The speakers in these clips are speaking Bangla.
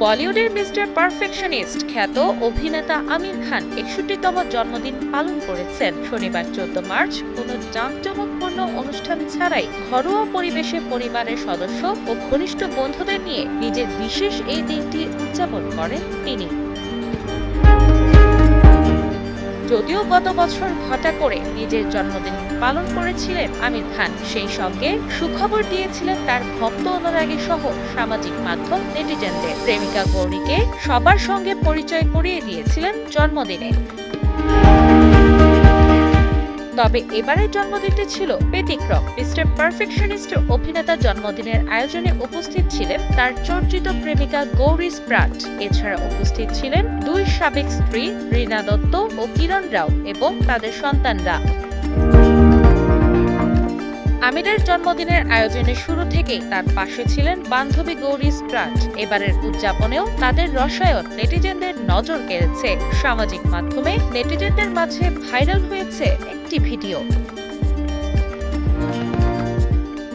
বলিউডের মিস্টার পারফেকশনিস্ট খ্যাত অভিনেতা আমির খান ৬১তম জন্মদিন পালন করেছেন শনিবার ১৪ মার্চ। কোনো জাঁকজমকপূর্ণ অনুষ্ঠান ছাড়াই ঘরোয়া পরিবেশে পরিবারের সদস্য ও ঘনিষ্ঠ বন্ধুদের নিয়ে নিজের বিশেষ এই দিনটি উদযাপন করেন তিনি। যদিও গত বছর ঘটা করে নিজের জন্মদিন পালন করেছিলেন আমির খান, সেই সঙ্গে সুখবর দিয়েছিলেন তার ভক্ত অনুরাগী সহ সামাজিক মাধ্যম নেটিজেনদের। প্রেমিকা গৌরীকে সবার সঙ্গে পরিচয় করিয়ে দিয়েছিলেন জন্মদিনে। তবে এবারের জন্মদিনটি ছিল ব্যতিক্রম। মিস্টার পারফেকশনিস্ট অভিনেতার জন্মদিনের আয়োজনে উপস্থিত ছিলেন তার চর্চিত প্রেমিকা গৌরী স্প্রাট। এছাড়া উপস্থিত ছিলেন দুই সাবেক স্ত্রী রীনা দত্ত ও কিরণ রাও এবং তাদের সন্তানরা। আমিরের জন্মদিনের আয়োজনের শুরু থেকেই তার পাশে ছিলেন বান্ধবী গৌরী স্প্রাট। এবারের উদযাপনেও তাদের রসায়ন নেটিজেনদের নজর কেড়েছে। সামাজিক মাধ্যমে নেটিজেনদের মাঝে ভাইরাল হয়েছে একটি ভিডিও।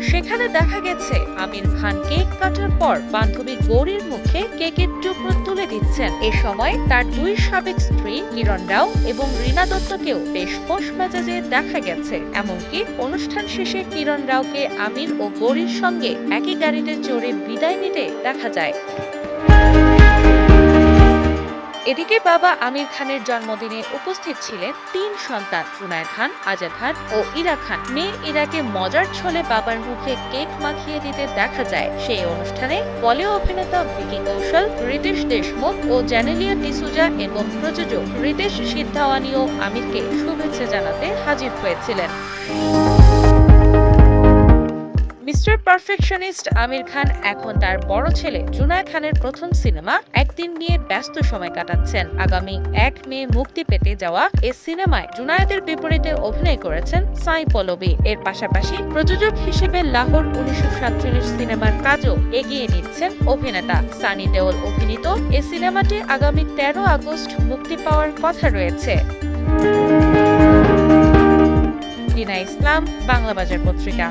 সেখানে দেখা গেছে আমির খান কেক কাটার পর বান্ধবী গৌরীর মুখে কেকের টুকরো তুলে দিচ্ছেন। এ সময় তার দুই সাবেক স্ত্রী কিরণ রাও এবং রীনা দত্তকেও বেশ খোশ মেজাজে দেখা গেছে। এমনকি অনুষ্ঠান শেষে কিরণ রাওকে আমির ও গৌরীর সঙ্গে একই গাড়িতে চড়ে বিদায় নিতে দেখা যায়। এদিকে বাবা আমির খানের জন্মদিনে উপস্থিত ছিলেন তিন সন্তান জুনায়েদ খান, আজাদ খান ও ইরা খান। মেয়ে ইরাকে মজার ছলে বাবার মুখে কেক মাখিয়ে দিতে দেখা যায়। সেই অনুষ্ঠানে বলিউড অভিনেতা ভিকি কৌশল, রিতেশ দেশমুখ ও জেনেলিয়া ডিসুজা এবং প্রযোজক রিতেশ সিদ্ধাওয়ানিও আমিরকে শুভেচ্ছা জানাতে হাজির হয়েছিলেন। মিস্টার পারফেকশনিস্ট আমির খান এখন তার বড় ছেলে জুনায়েদ খানের প্রথম সিনেমা একদিন নিয়ে ব্যস্ত সময় কাটাচ্ছেন। আগামী ১ মে মুক্তি পেতে যাওয়া এই সিনেমায় জুনায়েদের বিপরীতে অভিনয় করেছেন সাই পল্লবী। এর পাশাপাশি প্রযোজক হিসেবে লাহোর ১৯৪৭ সিনেমার কাজও এগিয়ে নিচ্ছেন অভিনেতা। সানি দেওল অভিনীত এই সিনেমাটি আগামী ১৩ আগস্ট মুক্তি পাওয়ার কথা রয়েছে। রিনা ইসলাম, বাংলা বাজার পত্রিকা।